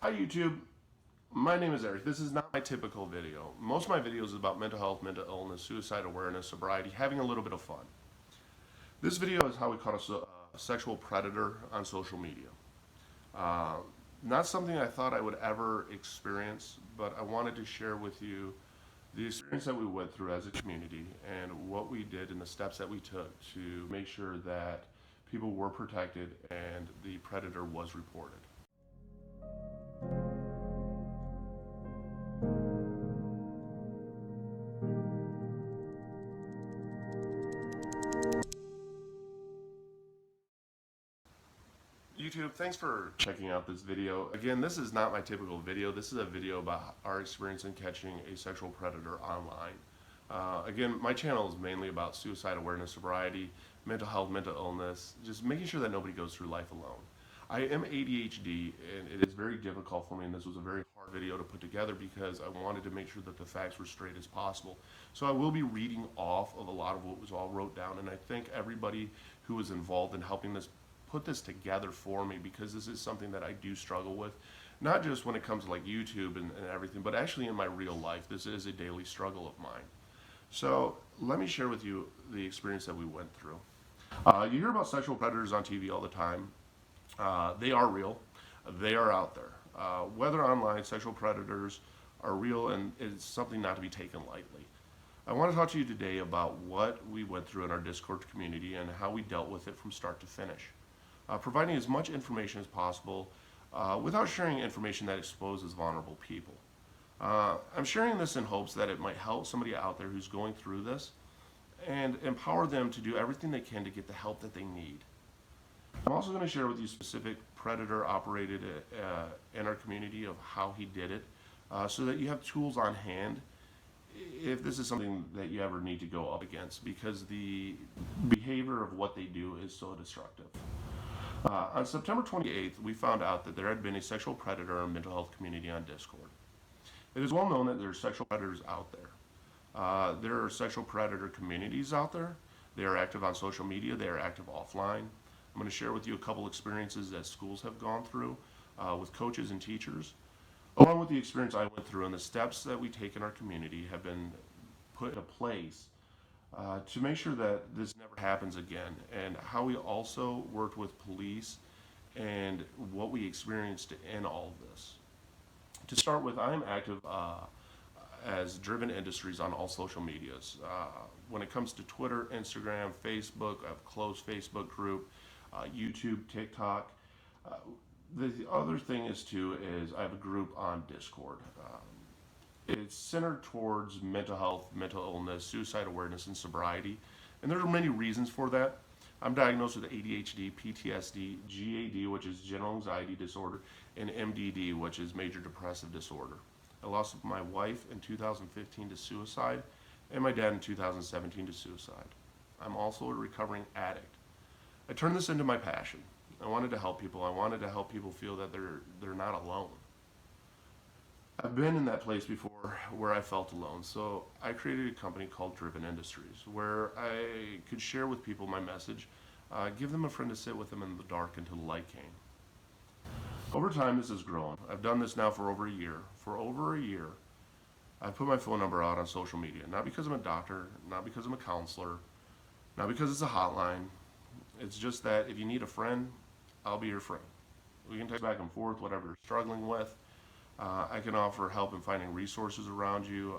Hi YouTube, my name is Eric. This is not my typical video. Most of my videos is about mental health, mental illness, suicide awareness, sobriety, having a little bit of fun. This video is how we caught a sexual predator on social media. Uh, Not something I thought I would ever experience, but I wanted to share with you the experience that we went through as a community and what we did and the steps that we took to make sure that people were protected and the predator was reported. YouTube, thanks for checking out this video. Again, this is not my typical video. This is a video about our experience in catching a sexual predator online. Again, my channel is mainly about suicide awareness, sobriety, mental health, mental illness, just making sure that nobody goes through life alone. I am ADHD, and it is very difficult for me, and this was a very hard video to put together because I wanted to make sure that the facts were straight as possible. So I will be reading off of a lot of what was all wrote down, and I thank everybody who was involved in helping this put this together for me because this is something that I do struggle with, not just when it comes to like YouTube and everything, but actually in my real life. This is a daily struggle of mine. So let me share with you the experience that we went through. You hear about sexual predators on TV all the time. They are real. They are out there. Whether online, sexual predators are real, and it's something not to be taken lightly. I want to talk to you today about what we went through in our Discord community and how we dealt with it from start to finish. Providing as much information as possible without sharing information that exposes vulnerable people. I'm sharing this in hopes that it might help somebody out there who's going through this and empower them to do everything they can to get the help that they need. I'm also going to share with you specific predator operated in our community of how he did it so that you have tools on hand if this is something that you ever need to go up against, because the behavior of what they do is so destructive. On September 28th, we found out that there had been a sexual predator in our mental health community on Discord. It is well known that there are sexual predators out there. There are sexual predator communities out there. They are active on social media. They are active offline. I'm going to share with you a couple experiences that schools have gone through with coaches and teachers, along with the experience I went through, and the steps that we take in our community have been put into place to make sure that this never happens again, and how we also worked with police and what we experienced in all of this. To start with, I am active as Driven Industries on all social medias. When it comes to Twitter, Instagram, Facebook, I have a closed Facebook group, YouTube, TikTok. Uh, the other thing is too is I have a group on Discord. It's centered towards mental health, mental illness, suicide awareness, and sobriety. And there are many reasons for that. I'm diagnosed with ADHD, PTSD, GAD, which is general anxiety disorder, and MDD, which is major depressive disorder. I lost my wife in 2015 to suicide, and my dad in 2017 to suicide. I'm also a recovering addict. I turned this into my passion. I wanted to help people. I wanted to help people feel that they're not alone. I've been in that place before where I felt alone, so I created a company called Driven Industries where I could share with people my message, give them a friend to sit with them in the dark until the light came. Over time, this has grown. I've done this now for over a year. For over a year, I've put my phone number out on social media, not because I'm a doctor, not because I'm a counselor, not because it's a hotline. It's just that if you need a friend, I'll be your friend. We can text back and forth, whatever you're struggling with. I can offer help in finding resources around you.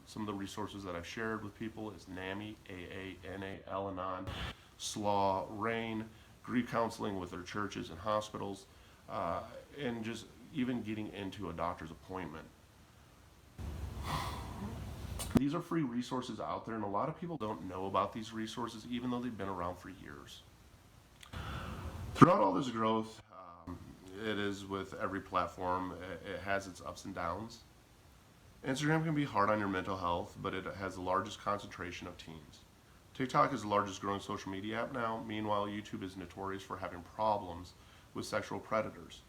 Some of the resources that I've shared with people is NAMI, AA, Al-Anon, SLAW, RAIN, grief counseling with their churches and hospitals, and just even getting into a doctor's appointment. These are free resources out there, and a lot of people don't know about these resources, even though they've been around for years. Throughout all this growth, it is with every platform, it has its ups and downs. Instagram can be hard on your mental health, but it has the largest concentration of teens. TikTok is the largest growing social media app now. Meanwhile, YouTube is notorious for having problems with sexual predators.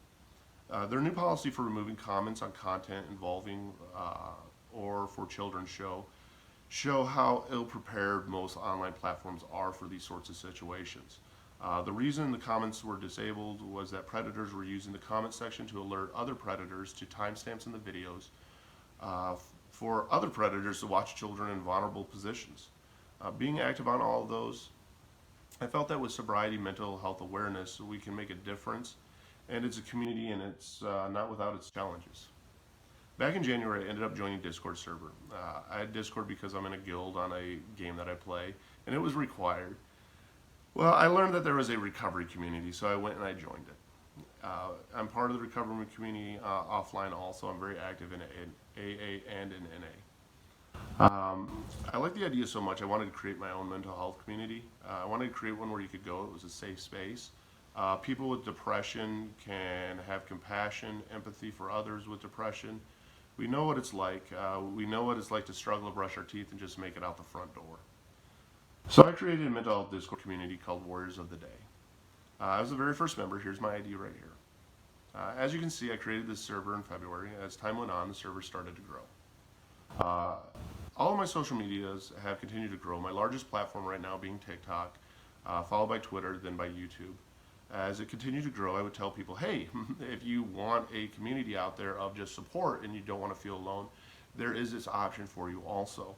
Their new policy for removing comments on content involving or for children show how ill prepared most online platforms are for these sorts of situations. The reason the comments were disabled was that predators were using the comment section to alert other predators to timestamps in the videos for other predators to watch children in vulnerable positions. Being active on all of those, I felt that with sobriety, mental health awareness, we can make a difference, and it's a community, and it's not without its challenges. Back in January, I ended up joining Discord server. I had Discord because I'm in a guild on a game that I play, and it was required. Well, I learned that there was a recovery community, so I went and I joined it. I'm part of the recovery community offline also. I'm very active in AA and in NA. I like the idea so much, I wanted to create my own mental health community. I wanted to create one where you could go, it was a safe space. People with depression can have compassion, empathy for others with depression. We know what it's like. We know what it's like to struggle to brush our teeth and just make it out the front door. So I created a mental health Discord community called Warriors of the Day. I was the very first member. Here's my ID right here. As you can see, I created this server in February. As time went on, the server started to grow. All of my social medias have continued to grow. My largest platform right now being TikTok, followed by Twitter, then by YouTube. As it continued to grow, I would tell people, hey, if you want a community out there of just support and you don't want to feel alone, there is this option for you also.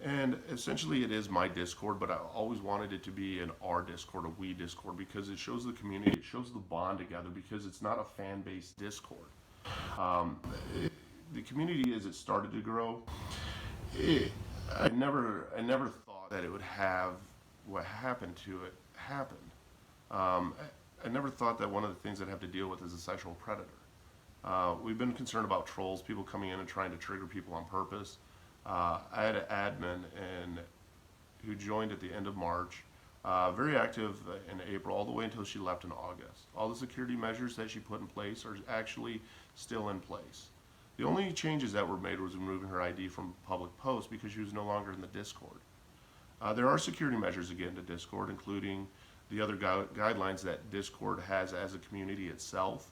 And essentially it is my Discord, but I always wanted it to be an our Discord, a we Discord, because it shows the community, it shows the bond together, because it's not a fan-based Discord. The community, as it started to grow, I never thought that it would have what happened to it happen. I never thought that one of the things I'd have to deal with is a sexual predator. We've been concerned about trolls, people coming in and trying to trigger people on purpose. I had an admin who joined at the end of March, very active in April, all the way until she left in August. All the security measures that she put in place are actually still in place. The only changes that were made was removing her ID from public posts because she was no longer in the Discord. There are security measures again to Discord, including the other guidelines that Discord has as a community itself.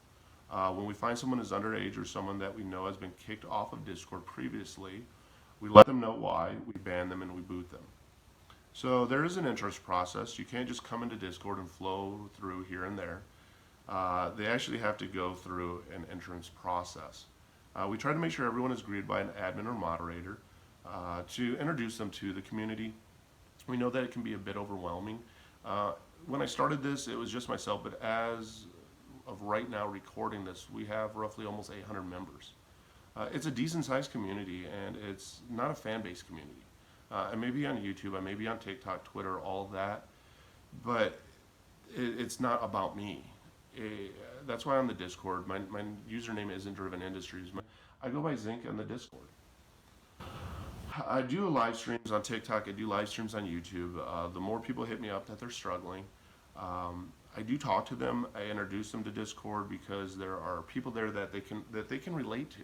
When we find someone who's underage or someone that we know has been kicked off of Discord previously, we let them know why, we ban them, and we boot them. So there is an entrance process. You can't just come into Discord and flow through here and there. They actually have to go through an entrance process. We try to make sure everyone is greeted by an admin or moderator to introduce them to the community. We know that it can be a bit overwhelming. When I started this, it was just myself, but as of right now recording this, we have roughly almost 800 members. It's a decent sized community, and it's not a fan-based community. I may be on YouTube, I may be on TikTok, Twitter, all of that, but it's not about me. That's why on the Discord, my username isn't Driven Industries. I go by Zinc on the Discord. I do live streams on TikTok, I do live streams on YouTube. The more people hit me up that they're struggling, I do talk to them. I introduce them to Discord because there are people there that they can relate to.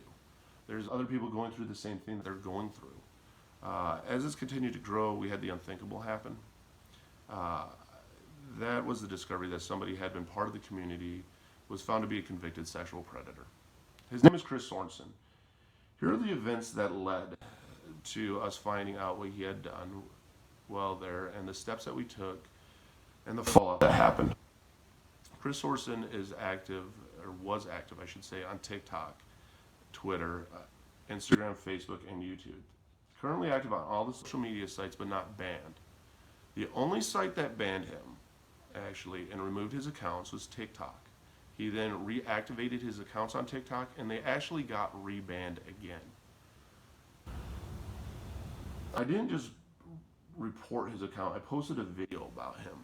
There's other people going through the same thing that they're going through. As it's continued to grow, we had the unthinkable happen. That was the discovery that somebody had been part of the community, was found to be a convicted sexual predator. His name is Chris Sorensen. Here are the events that led to us finding out what he had done well there, and the steps that we took, and the fallout that happened. Chris Sorensen is active, or was active, I should say, on TikTok, Twitter, Instagram, Facebook, and YouTube. Currently active on all the social media sites, but not banned. The only site that banned him, actually, and removed his accounts was TikTok. He then reactivated his accounts on TikTok, and they actually got rebanned again. I didn't just report his account, I posted a video about him.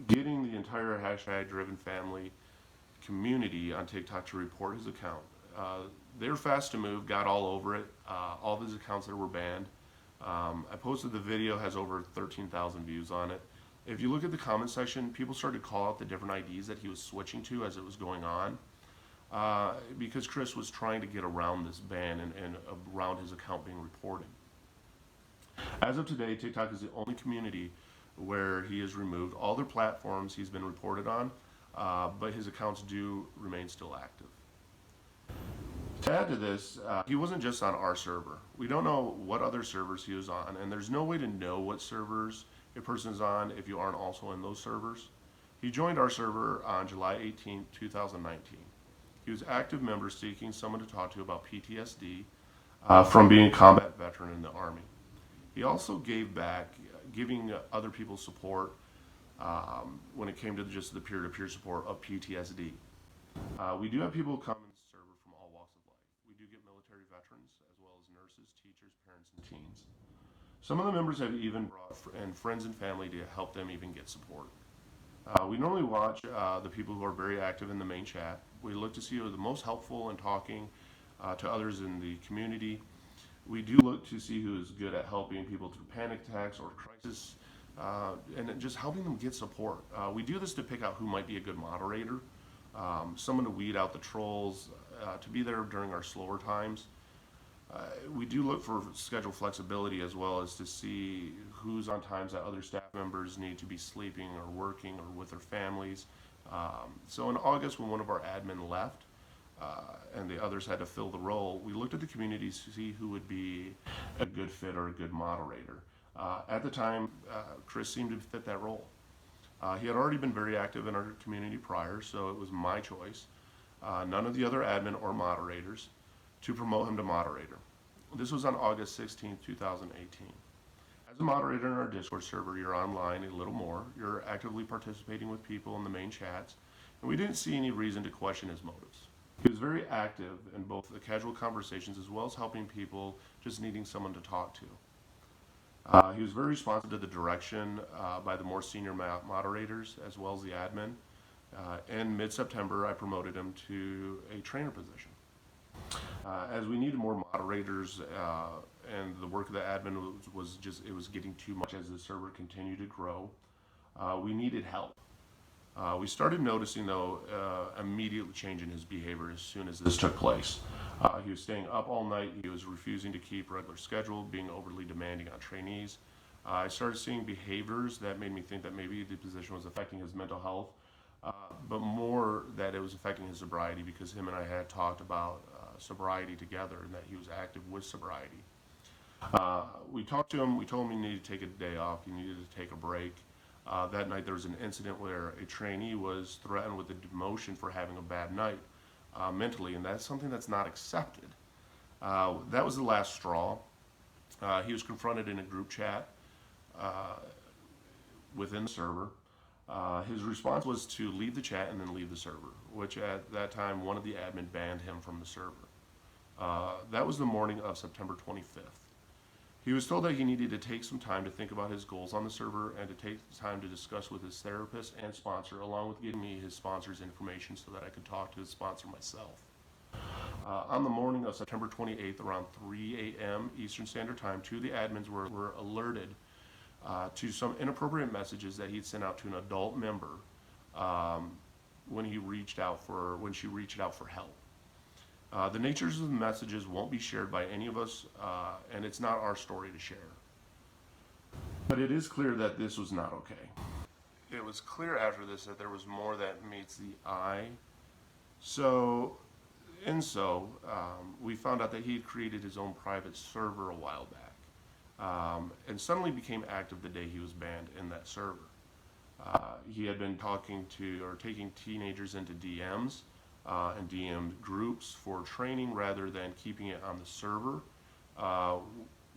Getting the entire hashtag Driven Family community on TikTok to report his account. They were fast to move, got all over it, all of his accounts that were banned. I posted the video, has over 13,000 views on it. If you look at the comment section, people started to call out the different IDs that he was switching to as it was going on, because Chris was trying to get around this ban and around his account being reported. As of today, TikTok is the only community where he has removed all their platforms he's been reported on, but his accounts do remain still active. To add to this, he wasn't just on our server. We don't know what other servers he was on, and there's no way to know what servers a person is on if you aren't also in those servers. He joined our server on July 18, 2019. He was an active member seeking someone to talk to about PTSD from being a combat veteran in the Army. He also gave back, giving other people support when it came to just the peer-to-peer support of PTSD. We do have people come in the server from all walks of life. We do get military veterans as well as nurses, teachers, parents, and teens. Some of the members have even brought friends and family to help them even get support. We normally watch the people who are very active in the main chat. We look to see who are the most helpful in talking to others in the community. We do look to see who is good at helping people through panic attacks or crisis and just helping them get support. We do this to pick out who might be a good moderator, someone to weed out the trolls, to be there during our slower times. We do look for schedule flexibility as well as to see who's on times that other staff members need to be sleeping or working or with their families. So in August, when one of our admin left and the others had to fill the role, we looked at the community to see who would be a good fit or a good moderator. At the time, Chris seemed to fit that role. He had already been very active in our community prior, so it was my choice, none of the other admin or moderators, to promote him to moderator. This was on August 16, 2018. As a moderator in our Discord server, you're online a little more, you're actively participating with people in the main chats, and we didn't see any reason to question his motives. He was very active in both the casual conversations as well as helping people just needing someone to talk to. He was very responsive to the direction by the more senior moderators as well as the admin. In mid-September, I promoted him to a trainer position. As we needed more moderators and the work of the admin was getting too much as the server continued to grow, we needed help. We started noticing, though, immediate change in his behavior as soon as this took place. He was staying up all night. He was refusing to keep a regular schedule, being overly demanding on trainees. I started seeing behaviors that made me think that maybe the position was affecting his mental health, but more that it was affecting his sobriety because him and I had talked about sobriety together and that he was active with sobriety. We talked to him. We told him he needed to take a day off. He needed to take a break. That night there was an incident where a trainee was threatened with a demotion for having a bad night mentally, and that's something that's not accepted. That was the last straw. He was confronted in a group chat within the server. His response was to leave the chat and then leave the server, which at that time one of the admin banned him from the server. That was the morning of September 25th. He was told that he needed to take some time to think about his goals on the server and to take time to discuss with his therapist and sponsor, along with giving me his sponsor's information so that I could talk to his sponsor myself. On the morning of September 28th, around 3 a.m. Eastern Standard Time, two of the admins were alerted to some inappropriate messages that he'd sent out to an adult member when she reached out for help. The natures of the messages won't be shared by any of us, and it's not our story to share. But it is clear that this was not okay. It was clear after this that there was more that meets the eye. We found out that he had created his own private server a while back, and suddenly became active the day he was banned in that server. He had been taking teenagers into DMs and DM groups for training rather than keeping it on the server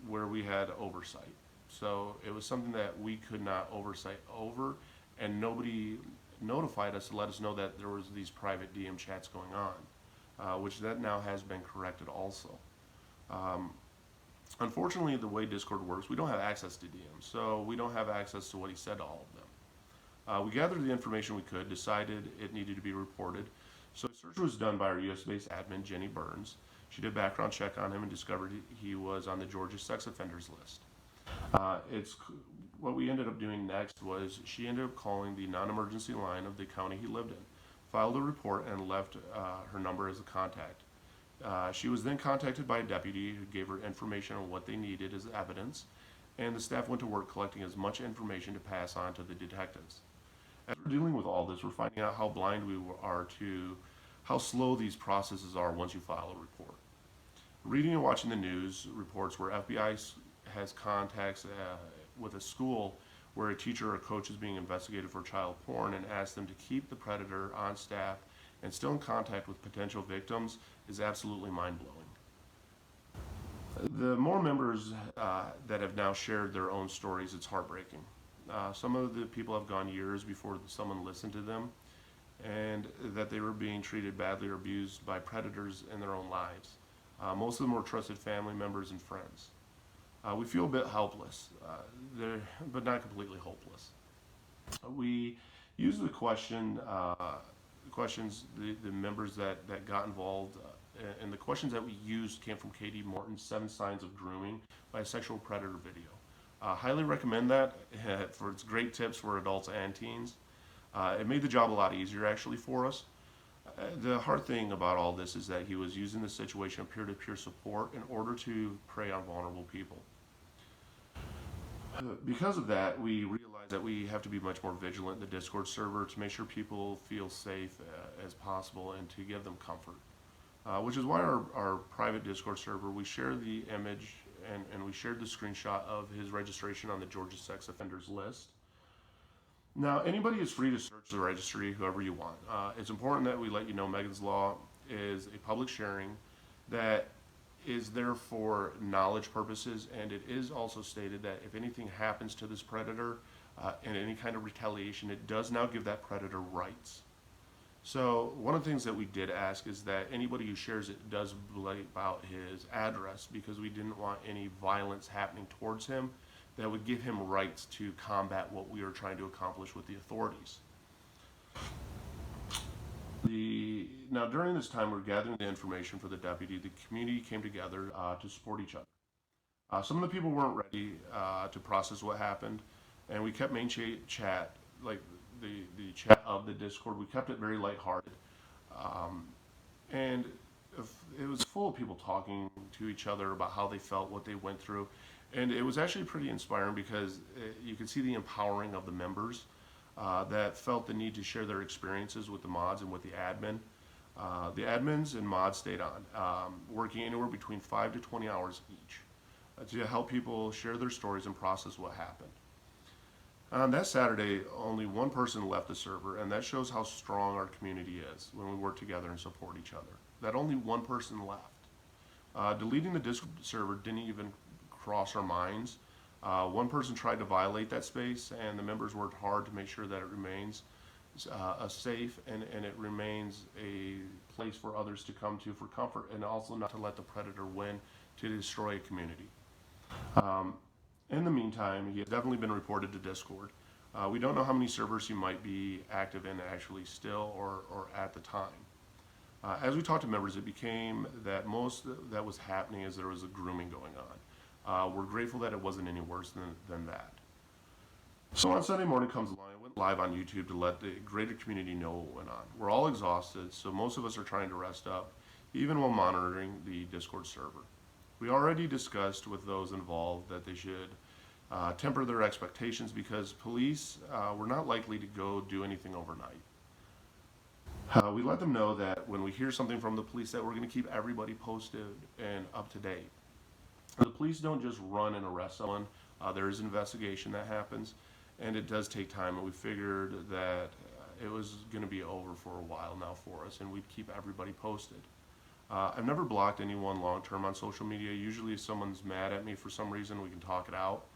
where we had oversight. So it was something that we could not oversight over, and nobody notified us to let us know that there was these private DM chats going on, which that now has been corrected also. Unfortunately, the way Discord works, we don't have access to DMs, so we don't have access to what he said to all of them. We gathered the information we could, decided it needed to be reported. So a search was done by our US-based admin, Jenny Burns. She did a background check on him and discovered he was on the Georgia sex offenders list. What we ended up doing next was she ended up calling the non-emergency line of the county he lived in, filed a report, and left her number as a contact. She was then contacted by a deputy who gave her information on what they needed as evidence, and the staff went to work collecting as much information to pass on to the detectives. As we're dealing with all this, we're finding out how blind we are to how slow these processes are once you file a report. Reading and watching the news reports where FBI has contacts with a school where a teacher or coach is being investigated for child porn and asks them to keep the predator on staff and still in contact with potential victims is absolutely mind-blowing. The more members that have now shared their own stories, it's heartbreaking. Some of the people have gone years before someone listened to them, and that they were being treated badly or abused by predators in their own lives. Most of them were trusted family members and friends. We feel a bit helpless, but not completely hopeless. We use the questions, the members that got involved, and the questions that we used came from Katie Morton's 7 Signs of Grooming by a Sexual Predator video. Highly recommend that for its great tips for adults and teens. It made the job a lot easier actually for us. The hard thing about all this is that he was using the situation of peer-to-peer support in order to prey on vulnerable people. Because of that, we realized that we have to be much more vigilant in the Discord server to make sure people feel safe as possible and to give them comfort. Which is why our private Discord server, we share the image and we shared the screenshot of his registration on the Georgia sex offenders list. Now, anybody is free to search the registry, whoever you want. It's important that we let you know Megan's Law is a public sharing that is there for knowledge purposes, and it is also stated that if anything happens to this predator and any kind of retaliation, it does now give that predator rights. So one of the things that we did ask is that anybody who shares it does bleep out his address, because we didn't want any violence happening towards him that would give him rights to combat what we were trying to accomplish with the authorities. Now, during this time we're gathering the information for the deputy, the community came together to support each other. Some of the people weren't ready to process what happened, and we kept main chat, like the chat of the Discord, we kept it very lighthearted. And it was full of people talking to each other about how they felt, what they went through. And it was actually pretty inspiring because you could see the empowering of the members that felt the need to share their experiences with the mods and with the admin. The admins and mods stayed on, working anywhere between 5 to 20 hours each to help people share their stories and process what happened. On that Saturday, only one person left the server, and that shows how strong our community is when we work together and support each other. That only one person left. Deleting the Discord server didn't even cross our minds. One person tried to violate that space, and the members worked hard to make sure that it remains a safe and it remains a place for others to come to for comfort, and also not to let the predator win to destroy a community. In the meantime, he has definitely been reported to Discord. We don't know how many servers he might be active in actually still or at the time. As we talked to members, it became that most that was happening is there was a grooming going on. We're grateful that it wasn't any worse than that. So on Sunday morning comes along, I went live on YouTube to let the greater community know what went on. We're all exhausted, so most of us are trying to rest up, even while monitoring the Discord server. We already discussed with those involved that they should temper their expectations because police were not likely to go do anything overnight. We let them know that when we hear something from the police that we're going to keep everybody posted and up to date. The police don't just run and arrest someone. There is an investigation that happens, and it does take time, and we figured that it was going to be over for a while now for us, and we'd keep everybody posted. I've never blocked anyone long-term on social media. Usually if someone's mad at me for some reason, we can talk it out.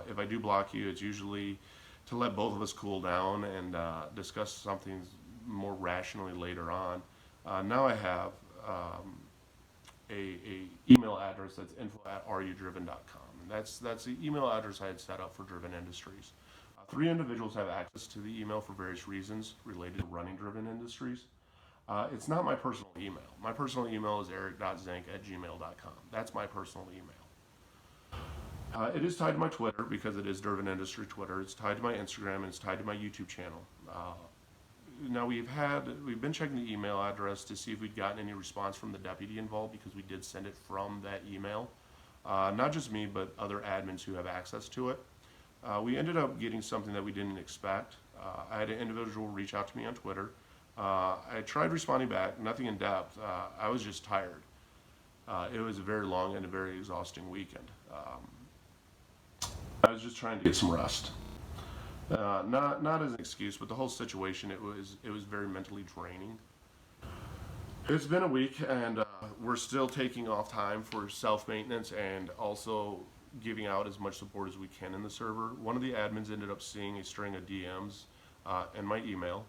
If I do block you, it's usually to let both of us cool down and discuss something more rationally later on. Now I have a email address that's info@areyoudriven.com. And that's the email address I had set up for Driven Industries. 3 individuals have access to the email for various reasons related to running Driven Industries. It's not my personal email. My personal email is eric.zank@gmail.com. That's my personal email. It is tied to my Twitter because it is Driven Industry Twitter. It's tied to my Instagram, and it's tied to my YouTube channel. Now we've been checking the email address to see if we'd gotten any response from the deputy involved, because we did send it from that email. Not just me, but other admins who have access to it. We ended up getting something that we didn't expect. I had an individual reach out to me on Twitter. I tried responding back, nothing in depth. I was just tired. It was a very long and a very exhausting weekend. I was just trying to get some rest. Not as an excuse, but the whole situation, it was very mentally draining. It's been a week, and we're still taking off time for self maintenance and also giving out as much support as we can in the server. One of the admins ended up seeing a string of DMs in my email.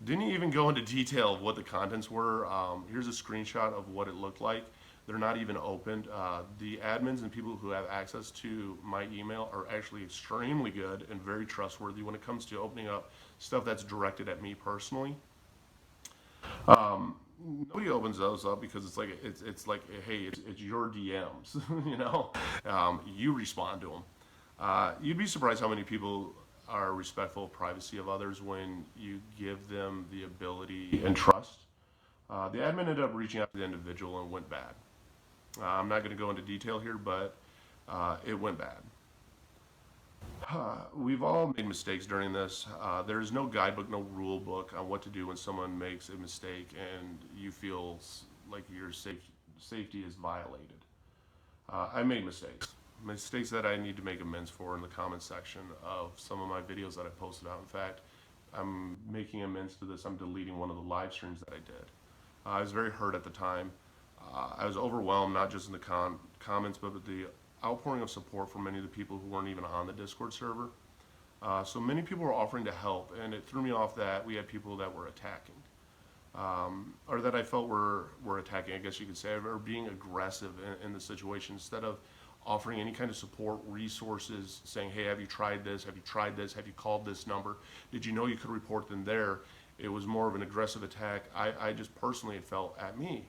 Didn't even go into detail of what the contents were. Here's a screenshot of what it looked like. They're not even opened. The admins and people who have access to my email are actually extremely good and very trustworthy when it comes to opening up stuff that's directed at me personally. Nobody opens those up because it's like, hey, it's your DMs. you know, you respond to them. You'd be surprised how many people are respectful of privacy of others when you give them the ability and trust. The admin ended up reaching out to the individual and went bad. I'm not going to go into detail here, but it went bad. We've all made mistakes during this. There's no guidebook, no rule book on what to do when someone makes a mistake and you feel like your safety is violated. I made mistakes that I need to make amends for in the comment section of some of my videos that I posted out. In fact, I'm making amends to this. I'm deleting one of the live streams that I did. I was very hurt at the time. I was overwhelmed, not just in the comments, but with the outpouring of support from many of the people who weren't even on the Discord server. So many people were offering to help, and it threw me off that we had people that were attacking, or that I felt were attacking, I guess you could say, or being aggressive in the situation instead of offering any kind of support, resources, saying, hey, have you tried this? Have you tried this? Have you called this number? Did you know you could report them there? It was more of an aggressive attack. I just personally felt at me.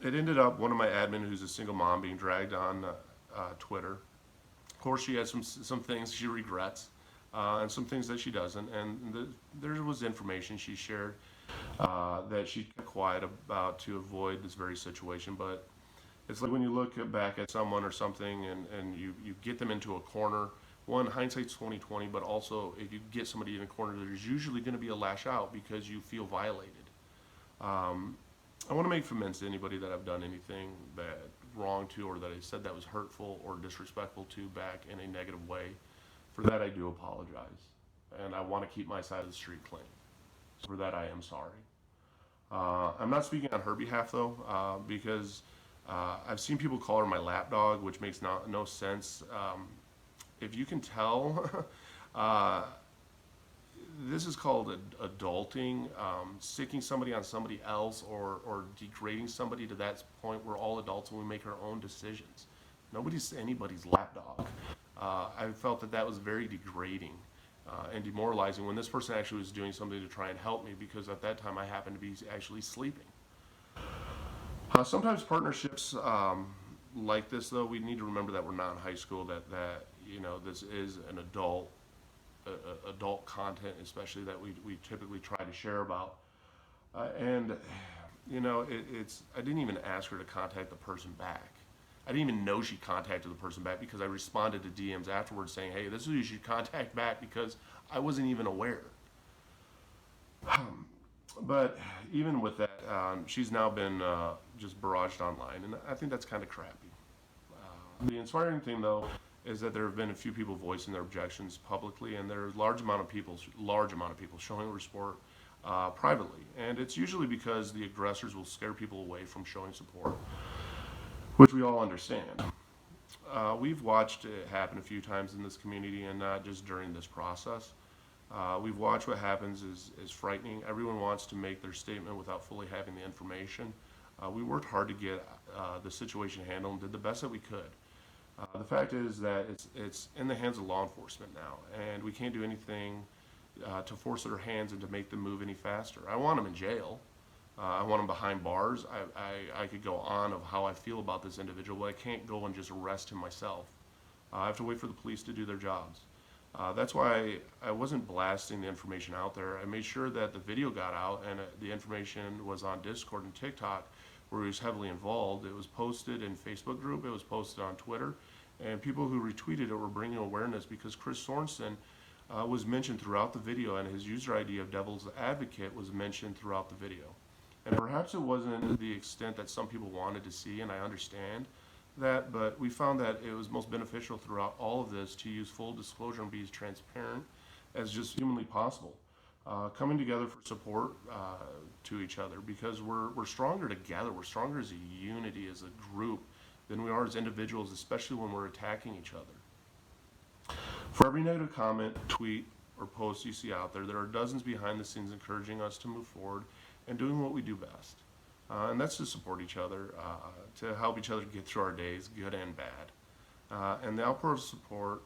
It ended up one of my admin, who's a single mom, being dragged on Twitter. Of course, she has some things she regrets, and some things that she doesn't. And there was information she shared that she kept quiet about to avoid this very situation. But it's like when you look back at someone or something, and you get them into a corner. One, hindsight's 20/20, but also if you get somebody in a corner, there's usually going to be a lash out because you feel violated. I want to make amends to anybody that I've done anything bad, wrong to, or that I said that was hurtful or disrespectful to back in a negative way. For that, I do apologize, and I want to keep my side of the street clean. So for that, I am sorry. I'm not speaking on her behalf though, because I've seen people call her my lapdog, which makes no sense. If you can tell, this is called adulting, sticking somebody on somebody else, or degrading somebody to that point. We're all adults and we make our own decisions. Nobody's anybody's lapdog. I felt that was very degrading and demoralizing when this person actually was doing something to try and help me, because at that time I happened to be actually sleeping. Sometimes partnerships like this, though, we need to remember that we're not in high school, that this is an adult content, especially that we typically try to share about. And I didn't even ask her to contact the person back. I didn't even know she contacted the person back because I responded to DMs afterwards saying, hey, this is who you should contact back, because I wasn't even aware. But even with that, she's now been just barraged online, and I think that's kind of crappy. The inspiring thing, though, is that there have been a few people voicing their objections publicly, and there's a large amount of people showing support privately. And it's usually because the aggressors will scare people away from showing support, which we all understand. We've watched it happen a few times in this community, and not just during this process. We've watched what happens is frightening. Everyone wants to make their statement without fully having the information. We worked hard to get the situation handled and did the best that we could. The fact is that it's in the hands of law enforcement now, and we can't do anything to force their hands and to make them move any faster. I want them in jail. I want them behind bars. I could go on of how I feel about this individual, but I can't go and just arrest him myself. I have to wait for the police to do their jobs. That's why I wasn't blasting the information out there. I made sure that the video got out, and the information was on Discord and TikTok, where he was heavily involved. It was posted in Facebook group, it was posted on Twitter, and people who retweeted it were bringing awareness, because Chris Sorensen was mentioned throughout the video, and his user ID of Devil's Advocate was mentioned throughout the video. And perhaps it wasn't the extent that some people wanted to see, and I understand, that, but we found that it was most beneficial throughout all of this to use full disclosure and be as transparent as just humanly possible. Coming together for support to each other, because we're stronger together. We're stronger as a unity, as a group, than we are as individuals, especially when we're attacking each other. For every negative comment, tweet, or post you see out there, there are dozens behind the scenes encouraging us to move forward and doing what we do best. And that's to support each other, to help each other get through our days, good and bad. And the outpour of support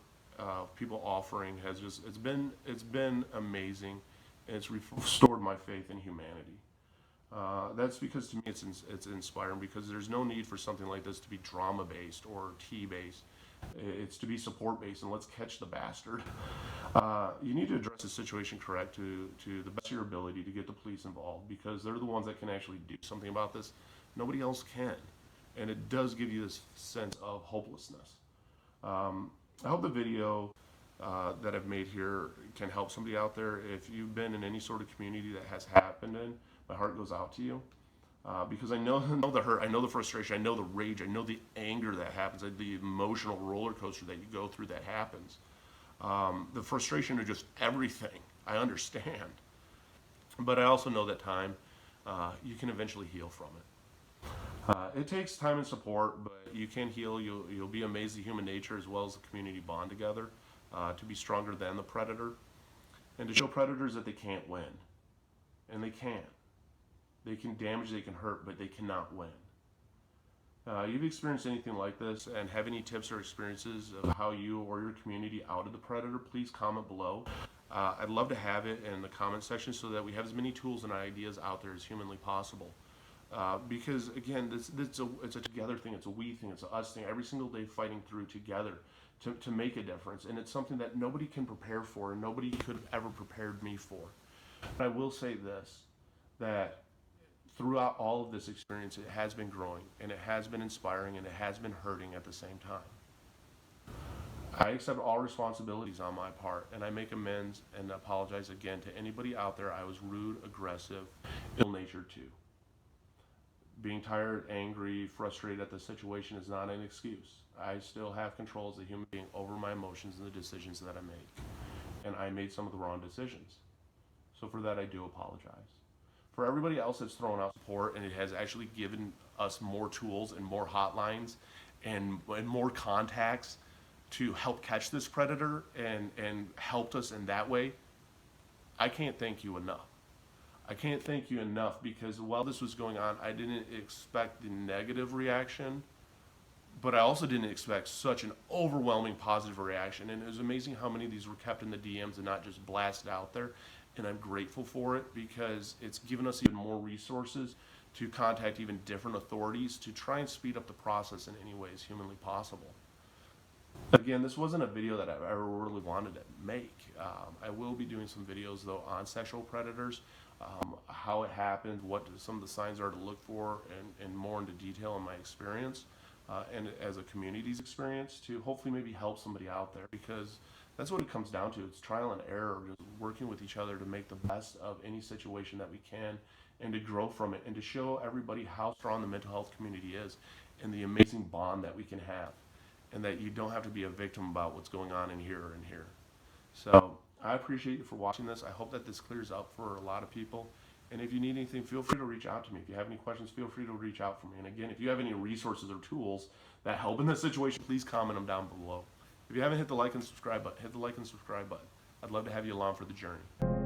people offering has just, it's been amazing, and it's restored my faith in humanity. That's because to me it's inspiring, because there's no need for something like this to be drama based or tea based. It's to be support based, and let's catch the bastard. You need to address the situation correct to the best of your ability to get the police involved, because they're the ones that can actually do something about this. Nobody else can, and it does give you this sense of hopelessness. I hope the video that I've made here can help somebody out there. If you've been in any sort of community that has happened in, my heart goes out to you. Because I know the hurt, I know the frustration, I know the rage, I know the anger that happens, the emotional roller coaster that you go through that happens. The frustration of just everything, I understand. But I also know that time, you can eventually heal from it. It takes time and support, but you can heal. You'll be amazed at human nature as well as the community bond together to be stronger than the predator, and to show predators that they can't win. And they can't. They can damage, they can hurt, but they cannot win. You've experienced anything like this and have any tips or experiences of how you or your community outed the predator, please comment below. I'd love to have it in the comment section so that we have as many tools and ideas out there as humanly possible. Because again, it's a together thing, it's a we thing, it's a us thing, every single day fighting through together to make a difference. And it's something that nobody can prepare for, and nobody could have ever prepared me for. And I will say this, that throughout all of this experience, it has been growing, and it has been inspiring, and it has been hurting at the same time. I accept all responsibilities on my part, and I make amends and apologize again to anybody out there I was rude, aggressive, ill-natured to. Being tired, angry, frustrated at the situation is not an excuse. I still have control as a human being over my emotions and the decisions that I make. And I made some of the wrong decisions. So for that, I do apologize. For everybody else that's thrown out support, and it has actually given us more tools and more hotlines and more contacts to help catch this predator and helped us in that way, I can't thank you enough. I can't thank you enough, because while this was going on, I didn't expect the negative reaction, but I also didn't expect such an overwhelming positive reaction. And it was amazing how many of these were kept in the DMs and not just blasted out there. And I'm grateful for it, because it's given us even more resources to contact even different authorities to try and speed up the process in any ways humanly possible. Again, this wasn't a video that I ever really wanted to make. I will be doing some videos though on sexual predators, how it happened, what some of the signs are to look for, and more into detail in my experience, and as a community's experience, to hopefully maybe help somebody out there, because that's what it comes down to. It's trial and error, just working with each other to make the best of any situation that we can, and to grow from it, and to show everybody how strong the mental health community is, and the amazing bond that we can have, and that you don't have to be a victim about what's going on in here or in here. So I appreciate you for watching this. I hope that this clears up for a lot of people. And if you need anything, feel free to reach out to me. If you have any questions, feel free to reach out for me. And again, if you have any resources or tools that help in this situation, please comment them down below. If you haven't hit the like and subscribe button, hit the like and subscribe button. I'd love to have you along for the journey.